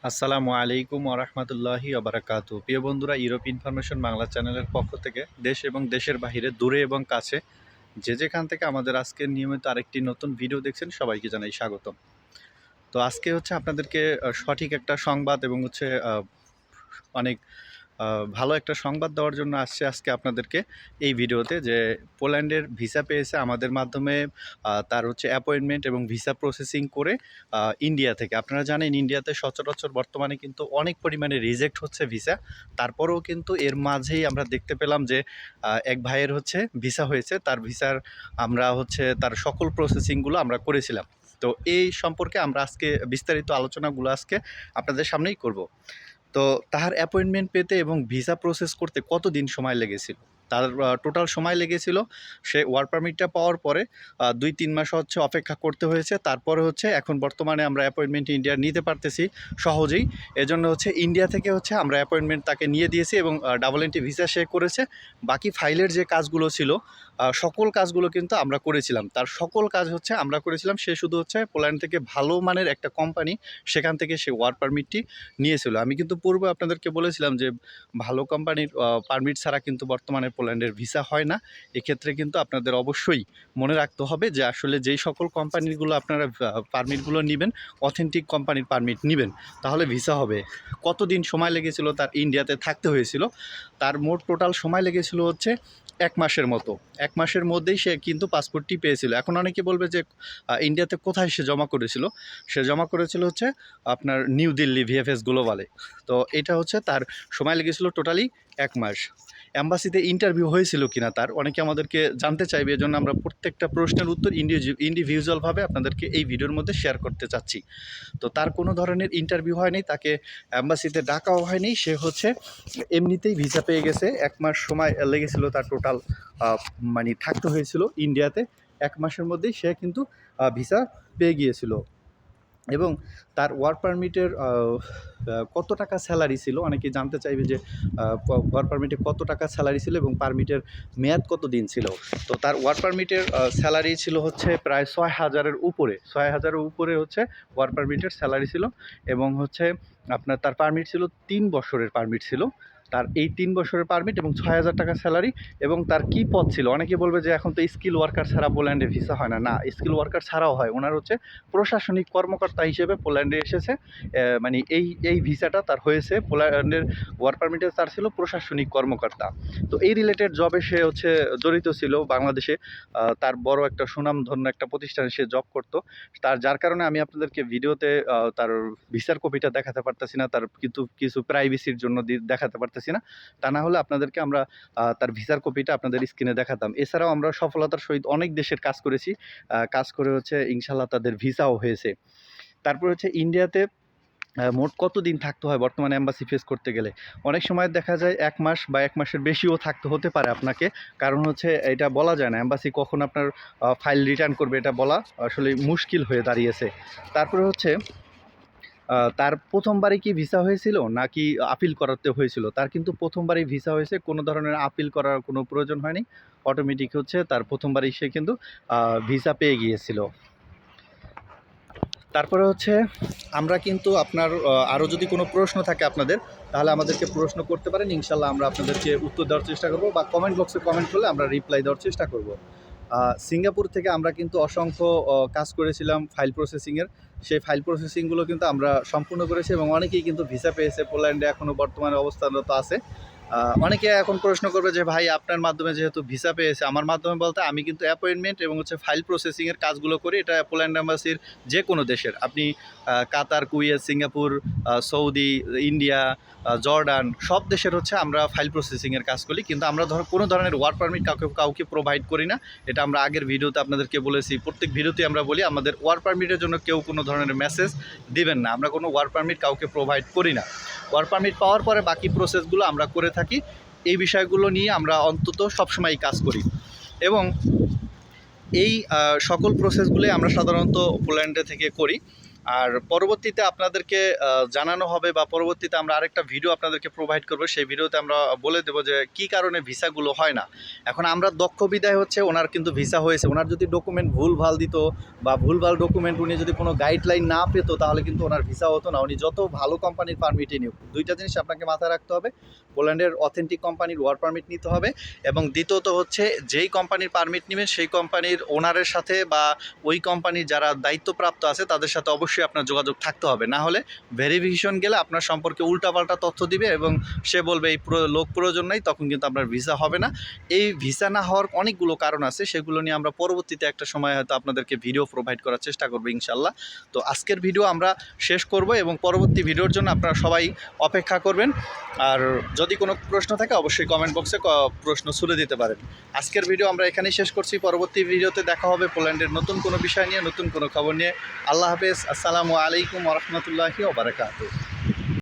আসসালামু আলাইকুম ওরহমতুল্লাহি ওবরাকাতু। প্রিয় বন্ধুরা, ইউরোপ ইনফরমেশন বাংলা চ্যানেলের পক্ষ থেকে দেশ এবং দেশের বাহিরে, দূরে এবং কাছে, যে যেখান থেকে আমাদের আজকে নিয়মিত আরেকটি নতুন ভিডিও দেখছেন, সবাইকে জানাই স্বাগতম। তো আজকে আপনাদেরকে সঠিক একটা সংবাদ এবং অনেক ভালো একটা সংবাদ দেওয়ার জন্য আসছে আজকে আপনাদেরকে এই ভিডিওতে, যে পোল্যান্ডের ভিসা পেয়েছে আমাদের মাধ্যমে। তার অ্যাপয়েন্টমেন্ট এবং ভিসা প্রসেসিং করে ইন্ডিয়া থেকে। আপনারা জানেন ইন্ডিয়াতে সচরাচর বর্তমানে কিন্তু অনেক পরিমাণে রিজেক্ট হচ্ছে ভিসা। তারপরেও কিন্তু এর মাঝেই আমরা দেখতে পেলাম যে এক ভাইয়ের ভিসা হয়েছে। তার ভিসার আমরা তার সকল প্রসেসিংগুলো আমরা করেছিলাম। তো এই সম্পর্কে আমরা আজকে বিস্তারিত আলোচনাগুলো আজকে আপনাদের সামনেই করব। তো তার অ্যাপয়েন্টমেন্ট পেতে এবং ভিসা প্রসেস করতে কতদিন সময় লেগেছিল? তার টোটাল সময় লেগেছিল, সে ওয়ার্ক পারমিটটা পাওয়ার পরে ২-৩ মাস অপেক্ষা করতে হয়েছে। তারপরে এখন বর্তমানে আমরা অ্যাপয়েন্টমেন্ট ইন্ডিয়া নিতে পারতেছি সহজেই। এজন্য ইন্ডিয়া থেকে আমরা অ্যাপয়েন্টমেন্ট তাকে নিয়ে দিয়েছি এবং ডাবল এন্ট্রি ভিসা সে করেছে। বাকি ফাইলের যে কাজগুলো ছিল, সকল কাজগুলো কিন্তু আমরা করেছিলাম। তার সকল কাজ আমরা করেছিলাম। সে শুধু পোল্যান্ড থেকে ভালো মানের একটা কোম্পানি, সেখান থেকে সে ওয়ার্ক পারমিটটি নিয়েছিল। আমি কিন্তু পূর্বে আপনাদেরকে বলেছিলাম যে ভালো কোম্পানির পারমিট ছাড়া কিন্তু বর্তমানে পোল্যান্ডের ভিসা হয় না। এক্ষেত্রে কিন্তু আপনাদের অবশ্যই মনে রাখতে হবে যে আসলে যেই সকল কোম্পানিগুলো আপনারা পারমিটগুলো নেবেন, অথেন্টিক কোম্পানির পারমিট নেবেন, তাহলে ভিসা হবে। কতদিন সময় লেগেছিল তার ইন্ডিয়াতে থাকতে হয়েছিল? তার মোট টোটাল সময় লেগেছিল ১ মাসের মতো। ১ মাসের মধ্যেই সে কিন্তু পাসপোর্টটি পেয়েছিল। এখন অনেকে বলবে যে ইন্ডিয়াতে কোথায় সে জমা করেছিল? সে জমা করেছিল আপনার নিউ দিল্লি ভিএফএস গ্লোবালে। তো এটা তার সময় লেগেছিল টোটালি ১ মাস। অ্যাম্বাসিতে ইন্টারভিউ হয়েছিল কিনা তার অনেকে আমাদেরকে জানতে চাইবে। এজন্য আমরা প্রত্যেকটা প্রশ্নের উত্তর ইন্ডিভিজুয়ালভাবে আপনাদেরকে এই ভিডিওর মধ্যে শেয়ার করতে চাচ্ছি। তো তার কোনো ধরনের ইন্টারভিউ হয়নি, তাকে অ্যাম্বাসিতে ডাকাও হয়নি। সে এমনিতেই ভিসা পেয়ে গেছে। ১ মাস সময় লেগেছিল তার টোটাল, মানে থাকতে হয়েছিল ইন্ডিয়াতে। ১ মাসের মধ্যেই সে কিন্তু ভিসা পেয়ে গিয়েছিল। এবং তার ওয়ার্ক পারমিটের কত টাকা স্যালারি ছিল, অনেকে জানতে চাইবে যে ওয়ার্ক পারমিটে কত টাকা স্যালারি ছিল এবং পারমিটের মেয়াদ কত দিন ছিল। তো তার ওয়ার্ক পারমিটের স্যালারি ছিল প্রায় ৬,০০০-এর উপরে। ৬,০০০-এর উপরে ওয়ার্ক পারমিটের স্যালারি ছিল। এবং আপনার তার পারমিট ছিল ৩ বছরের পারমিট ছিল। তার এই ৩ বছরের পারমিট এবং ৬,০০০ টাকা স্যালারি। এবং তার কী পদ ছিল? অনেকে বলবে যে এখন তো স্কিল ওয়ার্কার ছাড়া পোল্যান্ডে ভিসা হয় না। না, স্কিল ওয়ার্কার ছাড়াও হয়। ওনার প্রশাসনিক কর্মকর্তা হিসেবে পোল্যান্ডে এসেছে। মানে এই ভিসাটা তার হয়েছে পোল্যান্ডের ওয়ার্ক পারমিটে তার ছিল প্রশাসনিক কর্মকর্তা। তো এই রিলেটেড জবে সে জড়িত ছিল বাংলাদেশে। তার বড় একটা সুনামধন্য একটা প্রতিষ্ঠানে সে জব করত। যার কারণে আমি আপনাদেরকে ভিডিওতে তার ভিসার কপিটা দেখাতে পারতেছি না। তার কিন্তু কিছু প্রাইভেসির জন্য দেখাতে পারতেছি না। তা না হলে আপনাদেরকে আমরা তার ভিসার কপিটা আপনাদের স্ক্রিনে দেখাতাম। এছাড়াও আমরা সফলতার সহিত অনেক দেশের কাজ করেছি। কাজ করে ইনশাল্লাহ তাদের ভিসাও হয়েছে। তারপর ইন্ডিয়াতে মোট কতদিন থাকতে হয় বর্তমানে অ্যাম্বাসি ফেস করতে গেলে? অনেক সময় দেখা যায় ১ মাস বা ১ মাসের বেশিও থাকতে হতে পারে আপনাকে। কারণ এটা বলা যায় না অ্যাম্বাসি কখন আপনার ফাইল রিটার্ন করবে, এটা বলা আসলে মুশকিল হয়ে দাঁড়িয়েছে। তারপরে তার প্রথমবারই কি ভিসা হয়েছিল নাকি আপিল করাতে হয়েছিল? তার কিন্তু প্রথমবারই ভিসা হয়েছে। কোনো ধরনের আপিল করার কোনো প্রয়োজন হয়নি। অটোমেটিক তার প্রথমবারই সে কিন্তু ভিসা পেয়ে গিয়েছিল। তারপরে আমরা কিন্তু আপনার আরও যদি কোনো প্রশ্ন থাকে আপনাদের, তাহলে আমাদেরকে প্রশ্ন করতে পারেন। ইনশাল্লাহ আমরা আপনাদেরকে উত্তর দেওয়ার চেষ্টা করব, বা কমেন্ট বক্সে কমেন্ট করলে আমরা রিপ্লাই দেওয়ার চেষ্টা করব। সিঙ্গাপুর থেকে আমরা কিন্তু অসংখ্য কাজ করেছিলাম ফাইল প্রসেসিংয়ের। সেই ফাইল প্রসেসিংগুলো কিন্তু আমরা সম্পূর্ণ করেছি এবং অনেকেই কিন্তু ভিসা পেয়েছে। পোল্যান্ডে এখনও বর্তমানে অবস্থানরত আছে। অনেকে এখন প্রশ্ন করবে যে ভাই, আপনার মাধ্যমে যেহেতু ভিসা পেয়েছে, আমার মাধ্যমে বলতে আমি কিন্তু অ্যাপয়েন্টমেন্ট এবং ফাইল প্রসেসিংয়ের কাজগুলো করি। এটা পোল্যান্ড অ্যাম্বাসির যে কোনো দেশের, আপনি Qatar, Kuwait, Singapore, Saudi, India, Jordan, সব দেশের আমরা ফাইল প্রসেসিংয়ের কাজ করি। কিন্তু আমরা কোনো ধরনের ওয়ার্ক পারমিট কাউকে প্রোভাইড করি না। এটা আমরা আগের ভিডিওতে আপনাদেরকে বলেছি। প্রত্যেক ভিডিওতে আমরা বলি আমাদের ওয়ার্ক পারমিটের জন্য কেউ কোনো ধরনের মেসেজ দিবেন না। আমরা কোনো ওয়ার্ক পারমিট কাউকে প্রোভাইড করি না। ওয়ার্ক পারমিট পাওয়ার পরে বাকি প্রসেসগুলো আমরা করে থাকি। এই বিষয়গুলো নিয়ে আমরা অন্তত সবসময়ই কাজ করি। এবং এই সকল প্রসেসগুলি আমরা সাধারণত পোল্যান্ডে থেকে করি। আর পরবর্তীতে আপনাদেরকে জানানো হবে বা পরবর্তীতে আমরা আরেকটা ভিডিও আপনাদেরকে প্রোভাইড করব। সেই ভিডিওতে আমরা বলে দেবো যে কী কারণে ভিসাগুলো হয় না। এখন আমরা দক্ষ বিদায় হচ্ছে ওনার কিন্তু ভিসা হয়েছে, ওনার যদি ডকুমেন্ট ভুলভাল দিত বা ভুলভাল ডকুমেন্ট উনি যদি কোনো গাইডলাইন না পেতো তাহলে কিন্তু ওনার ভিসা হতো না, উনি যত ভালো কোম্পানির পারমিটই নিউক। দুইটা জিনিস আপনাকে মাথায় রাখতে হবে, পোল্যান্ডের অথেন্টিক কোম্পানির ওয়ার্ক পারমিট নিতে হবে, এবং দ্বিতীয়ত হচ্ছে যেই কোম্পানির পারমিট নেবেন সেই কোম্পানির ওনারের সাথে বা ওই কোম্পানির যারা দায়িত্বপ্রাপ্ত আছে তাদের সাথে অবশ্যই আপনার যোগাযোগ থাকতে হবে। না হলে ভেরিফিকেশন গেলে আপনার সম্পর্কে উল্টাপাল্টা তথ্য দিবে এবং সে বলবে এই লোক প্রয়োজন নাই, তখন কিন্তু আপনার ভিসা হবে না। এই ভিসা না হওয়ার অনেকগুলো কারণ আছে, সেগুলো নিয়ে আমরা পরবর্তীতে একটা সময় হয়তো আপনাদেরকে ভিডিও প্রোভাইড করার চেষ্টা করবো ইনশাল্লাহ। তো আজকের ভিডিও আমরা শেষ করব এবং পরবর্তী ভিডিওর জন্য আপনারা সবাই অপেক্ষা করবেন। আর যদি কোনো প্রশ্ন থাকে অবশ্যই কমেন্ট বক্সে প্রশ্ন ছুড়ে দিতে পারেন। আজকের ভিডিও আমরা এখানেই শেষ করছি, পরবর্তী ভিডিওতে দেখা হবে পোল্যান্ডের নতুন কোনো বিষয় নিয়ে, নতুন কোনো খবর নিয়ে। আল্লাহ হাফেজ, আসসালামু আলাইকুম ওয়া রাহমাতুল্লাহি ওয়া বারাকাতুহু।